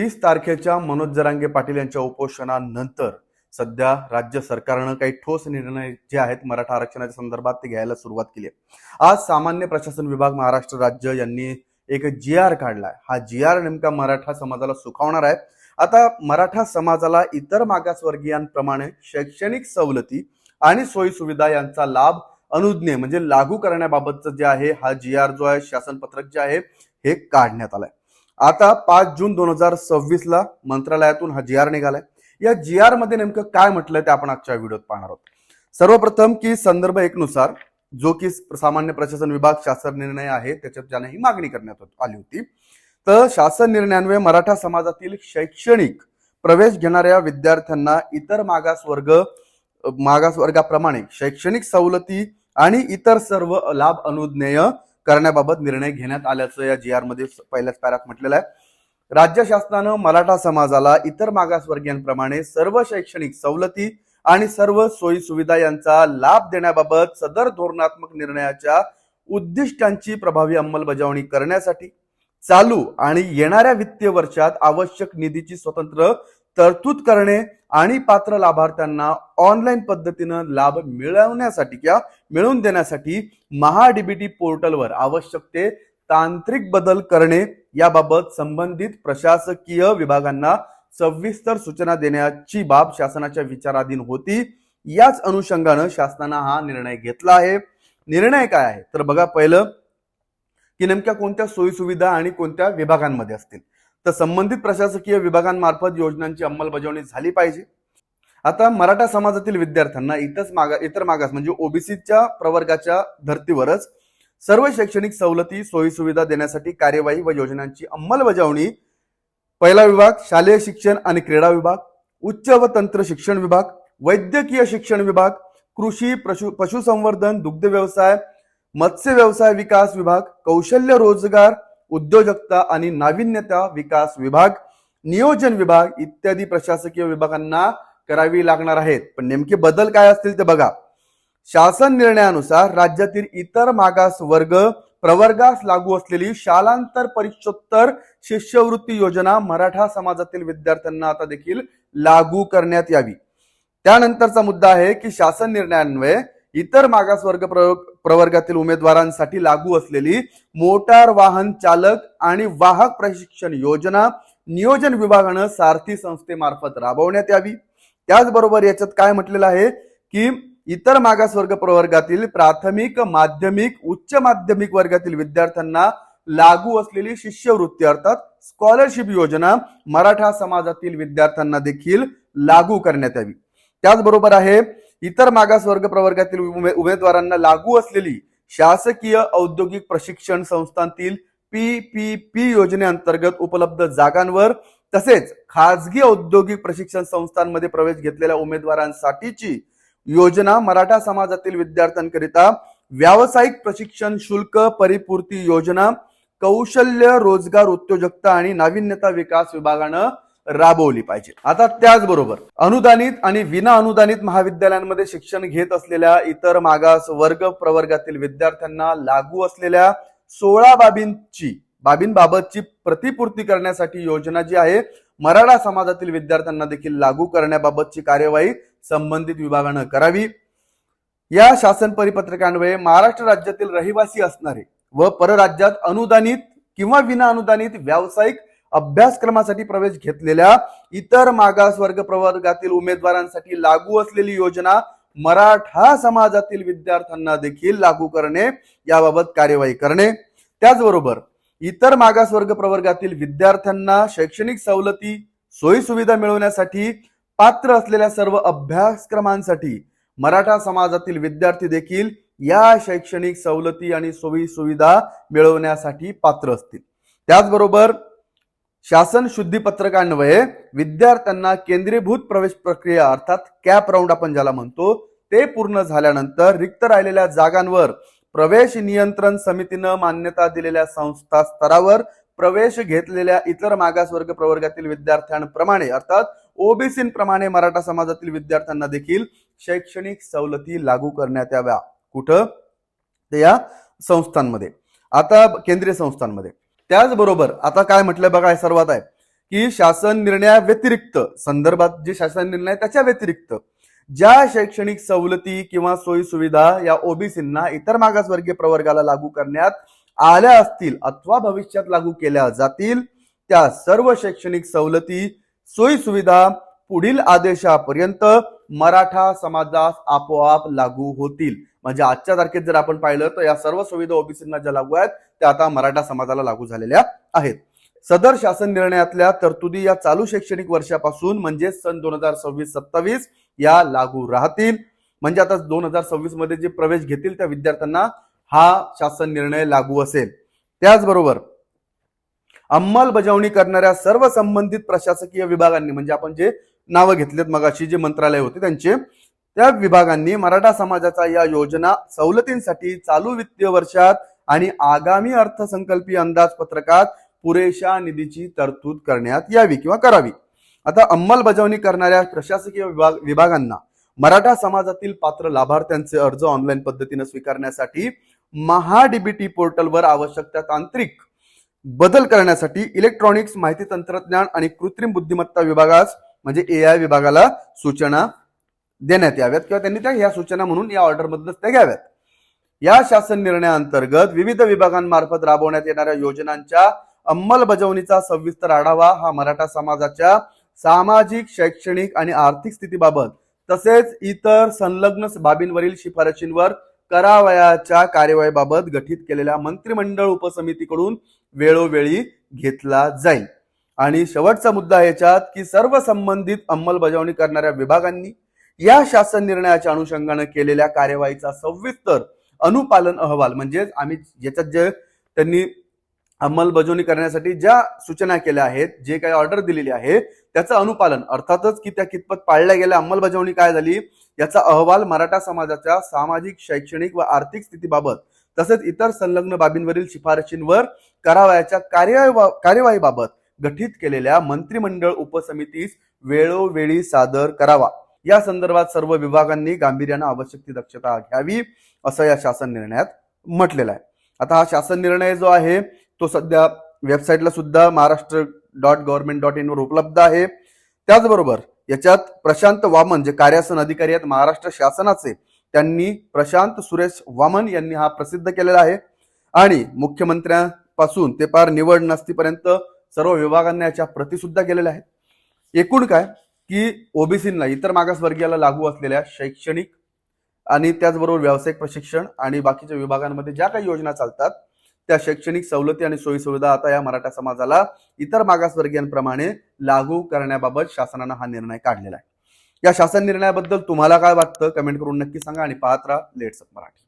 30 तारखेच्या मनोज जरांगे पाटील यांच्या उपोषणानंतर सध्या राज्य सरकारनं काही ठोस निर्णय जे आहेत मराठा आरक्षणाच्या संदर्भात ते घ्यायला सुरुवात केली आहे। आज सामान्य प्रशासन विभाग महाराष्ट्र राज्य यांनी एक GR काढलाय। हा GR नेमका मराठा समाजाला सुखावणार आहे। आता मराठा समाजाला इतर मागासवर्गीयांप्रमाणे शैक्षणिक सवलती आणि सोयी सुविधा यांचा लाभ अनुज्ञेय म्हणजे लागू करण्याबाबतचं जे आहे हा GR जो आहे शासन पत्रक जे आहे हे काढण्यात आलंय। आता 5 जून 2026 ला मंत्रालयातून हा GR निघालाय। या GR मध्ये नेमकं काय म्हटलंय ते आपण आजच्या व्हिडिओत पाहणार आहोत। सर्वप्रथम की संदर्भ 1 नुसार जो की सामान्य प्रशासन विभाग शासन निर्णय आहे त्याच्यात ज्याने ही मागणी करण्यात आली होती, तर शासन निर्णयान्वये मराठा समाजातील शैक्षणिक प्रवेश घेणाऱ्या विद्यार्थ्यांना इतर मागासवर्गाप्रमाणे शैक्षणिक सवलती आणि इतर सर्व लाभ अनुज्ञेय करण्याबाबत निर्णय घेण्यात आल्याचं या GR मध्ये पहिल्याच पॅरात म्हटलेलं आहे। राज्य शासनानं मराठा समाजाला इतर मागासवर्गीयांप्रमाणे सर्व शैक्षणिक सवलती आणि सर्व सोयी सुविधा यांचा लाभ देण्याबाबत सदर धोरणात्मक निर्णयाच्या उद्दिष्टांची प्रभावी अंमलबजावणी करण्यासाठी चालू आणि येणाऱ्या वित्तीय वर्षात आवश्यक निधीची स्वतंत्र तरतूद करणे आणि पात्र लाभार्थ्यांना ऑनलाईन पद्धतीनं लाभ मिळवून देण्यासाठी महाडीबीटी पोर्टलवर आवश्यक ते तांत्रिक बदल करणे याबाबत संबंधित प्रशासकीय विभागांना सविस्तर सूचना देण्याची बाब शासनाच्या विचाराधीन होती। याच अनुषंगानं शासनानं हा निर्णय घेतला आहे। निर्णय काय आहे तर बघा, पहिलं की नेमक्या कोणत्या सोयी सुविधा आणि कोणत्या विभागांमध्ये असतील, तर संबंधित प्रशासकीय विभागांमार्फत योजनांची अंमलबजावणी झाली पाहिजे। आता मराठा समाजातील विद्यार्थ्यांना इतर मागास म्हणजे ओबीसीच्या प्रवर्गाच्या धर्तीवरच सर्व शैक्षणिक सवलती सोयी सुविधा देण्यासाठी कार्यवाही व योजनांची अंमलबजावणी पहिला विभाग शालेय शिक्षण आणि क्रीडा विभाग, उच्च व तंत्र शिक्षण विभाग, वैद्यकीय शिक्षण विभाग, कृषी पशुसंवर्धन, दुग्ध व्यवसाय, मत्स्य व्यवसाय विकास विभाग, कौशल्य रोजगार उद्योजकता आणि नाविन्यता विकास विभाग, नियोजन विभाग इत्यादी प्रशासकीय विभागांना करावी लागणार आहेत। पण नेमके बदल काय असतील ते बघा। शासन निर्णयानुसार राज्यातील इतर मागास प्रवर्गास लागू असलेली शालांतर परीक्षोत्तर शिष्यवृत्ती योजना मराठा समाजातील विद्यार्थ्यांना आता देखील लागू करण्यात यावी। त्यानंतरचा मुद्दा आहे की शासन निर्णयान्वये इतर मागासवर्ग प्रवर्गातील उमेदवारांसाठी लागू असलेली मोटार वाहन चालक आणि वाहक प्रशिक्षण योजना नियोजन विभागानं सारथी संस्थेमार्फत राबवण्यात यावी। त्याचबरोबर याच्यात काय म्हटलेलं आहे की इतर मागासवर्ग प्रवर्गातील प्राथमिक, माध्यमिक, उच्च माध्यमिक वर्गातील विद्यार्थ्यांना लागू असलेली शिष्यवृत्ती अर्थात स्कॉलरशिप योजना मराठा समाजातील विद्यार्थ्यांना देखील लागू करण्यात यावी। त्याचबरोबर आहे इतर मागासवर्ग प्रवर्गातील उमेदवारांना लागू असलेली शासकीय औद्योगिक प्रशिक्षण संस्थांतील PPP योजनेअंतर्गत उपलब्ध जागांवर तसेच खासगी औद्योगिक प्रशिक्षण संस्थांमध्ये प्रवेश घेतलेल्या उमेदवारांसाठीची योजना मराठा समाजातील विद्यार्थ्यांकरिता व्यावसायिक प्रशिक्षण शुल्क परिपूर्ती योजना कौशल्य रोजगार उद्योजकता आणि नाविन्यता विकास विभागानं राबवली पाहिजे। आता त्याचबरोबर अनुदानित आणि विना अनुदानित महाविद्यालयांमध्ये शिक्षण घेत असलेल्या इतर मागास प्रवर्गातील विद्यार्थ्यांना लागू असलेल्या 16 बाबींबाबतची प्रतिपूर्ती करण्यासाठी योजना जी आहे मराठा समाजातील विद्यार्थ्यांना देखील लागू करण्याबाबतची कार्यवाही संबंधित विभागानं करावी। या शासन परिपत्रकान्वये महाराष्ट्र राज्यातील रहिवासी असणारे व परराज्यात अनुदानित किंवा विना अनुदानित व्यावसायिक अभ्यासक्रमासाठी प्रवेश घेतलेल्या इतर मागासवर्ग प्रवर्गातील उमेदवारांसाठी लागू असलेली योजना मराठा समाजातील विद्यार्थ्यांना देखील लागू करणे याबाबत कार्यवाही करणे। त्याचबरोबर इतर मागासवर्ग प्रवर्गातील विद्यार्थ्यांना शैक्षणिक सवलती सोयी सुविधा मिळवण्यासाठी पात्र असलेल्या सर्व अभ्यासक्रमांसाठी मराठा समाजातील विद्यार्थी देखील या शैक्षणिक सवलती आणि सोयी सुविधा मिळवण्यासाठी पात्र असतील। त्याचबरोबर शासन शुद्धीपत्रकान्वये विद्यार्थ्यांना केंद्रीभूत प्रवेश प्रक्रिया अर्थात कॅप राऊंड आपण ज्याला म्हणतो ते पूर्ण झाल्यानंतर रिक्त राहिलेल्या जागांवर प्रवेश नियंत्रण समितीनं मान्यता दिलेल्या संस्था स्तरावर प्रवेश घेतलेल्या इतर मागासवर्ग प्रवर्गातील विद्यार्थ्यांप्रमाणे अर्थात ओबीसी प्रमाणे मराठा समाजातील विद्यार्थ्यांना देखील शैक्षणिक सवलती लागू करण्यात याव्या। कुठं? या संस्थांमध्ये, आता केंद्रीय संस्थांमध्ये। त्याचबरोबर आता काय म्हटलं बघा, सर्वात आहे की शासन निर्णयाव्यतिरिक्त संदर्भात जे शासन निर्णय त्याच्या व्यतिरिक्त ज्या शैक्षणिक सवलती किंवा सोयी सुविधा या ओबीसींना इतर मागासवर्गीय प्रवर्गाला लागू करण्यात आल्या असतील अथवा भविष्यात लागू केल्या जातील त्या सर्व शैक्षणिक सवलती सोयी सुविधा पुढील आदेशापर्यंत मराठा समाजास आपोआप लागू होतील. म्हणजे आजच्या तारखेत जर आपण पाहिलं तर या सर्व सुविधा ओबीसींना ज्या लागू आहेत त्या आता मराठा समाजाला लागू झालेल्या आहेत. सदर शासन निर्णयातल्या तरतुदी या चालू शैक्षणिक वर्षापासून म्हणजे सन 2026-27 या लागू राहतील. म्हणजे आता 2026 मध्ये जे प्रवेश घेतील त्या विद्यार्थ्यांना हा शासन निर्णय लागू असेल. त्याचबरोबर अंमलबजावणी करणाऱ्या सर्व संबंधित प्रशासकीय विभागांनी म्हणजे आपण जे नावं घेतलेत मगाशी जे मंत्रालय होते त्यांचे त्या विभागांनी मराठा समाजाच्या या योजना सवलतींसाठी चालू वित्तीय वर्षात आणि आगामी अर्थसंकल्पीय अंदाजपत्रकात पुरेशा निधीची तरतूद करण्यात यावी किंवा करावी. आता अंमलबजावणी करणाऱ्या प्रशासकीय विभागांना मराठा समाजातील पात्र लाभार्थ्यांचे अर्ज ऑनलाईन पद्धतीने स्वीकारण्यासाठी महाडीबीटी पोर्टलवर आवश्यक त्या तांत्रिक बदल करण्यासाठी इलेक्ट्रॉनिक्स माहिती तंत्रज्ञान आणि कृत्रिम बुद्धिमत्ता विभागास म्हणजे एआय विभागाला सूचना देण्यात याव्यात किंवा त्यांनी त्या ह्या सूचना म्हणून या ऑर्डरमधूनच त्या घ्याव्यात. या शासन निर्णयाअंतर्गत विविध विभागांमार्फत राबवण्यात येणाऱ्या योजनांच्या अंमलबजावणीचा सविस्तर आढावा हा मराठा समाजाच्या सामाजिक शैक्षणिक आणि आर्थिक स्थितीबाबत तसेच इतर संलग्न बाबींवरील शिफारशींवर करावयाच्या कार्यवाहीबाबत गठीत केलेल्या मंत्रिमंडळ उपसमितीकडून वेळोवेळी घेतला जाईल. आणि शेवटचा मुद्दा याच्यात की सर्व संबंधित अंमलबजावणी करणाऱ्या विभागांनी या शासन निर्णयाच्या अनुषंगाने केलेल्या कार्यवाहीचा सविस्तर अनुपालन अहवाल म्हणजे आम्ही याच्यात जे त्यांनी अंमलबजावणी करण्यासाठी ज्या सूचना केल्या आहेत जे काही ऑर्डर दिलेली आहे त्याचं अनुपालन अर्थातच की त्या कितपत पाळल्या गेल्या अंमलबजावणी काय झाली याचा अहवाल मराठा समाजाच्या सामाजिक शैक्षणिक व आर्थिक स्थितीबाबत तसेच इतर संलग्न बाबींवरील शिफारशींवर करावयाच्या कार्यवाहीबाबत गठीत केलेल्या मंत्रिमंडळ उपसमितीस वेळोवेळी सादर करावा. या संदर्भात सर्व विभागांनी गांभीर्याने आवश्यक ती दक्षता घ्यावी असं या शासन निर्णयात म्हटलेलं आहे. आता हा शासन निर्णय जो आहे तो सध्या वेबसाईटला सुद्धा महाराष्ट्र.gov.in वर उपलब्ध आहे. त्याचबरोबर याच्यात प्रशांत वामन जे कार्यसन अधिकारी आहेत महाराष्ट्र शासनाचे त्यांनी प्रशांत सुरेश वामन यांनी हा प्रसिद्ध केलेला आहे आणि मुख्यमंत्र्यांपासून ते पार निवड नसतीपर्यंत सर्व विभागांना याच्या प्रती सुद्धा केलेल्या आहेत. एकूण काय की ओबीसींना इतर मागासवर्गीयाला लागू असलेल्या शैक्षणिक आणि त्याचबरोबर व्यावसायिक प्रशिक्षण आणि बाकीच्या विभागांमध्ये ज्या काही योजना चालतात त्या शैक्षणिक सवलती आणि सोयी सुविधा आता या मराठा समाजाला इतर मागासवर्गीयांप्रमाणे लागू करण्याबाबत शासनाने हा निर्णय काढलेला आहे. या शासन निर्णयाबद्दल तुम्हाला काय वाटतं कमेंट करून नक्की सांगा आणि पाहत राहा लेट्स अप मराठी.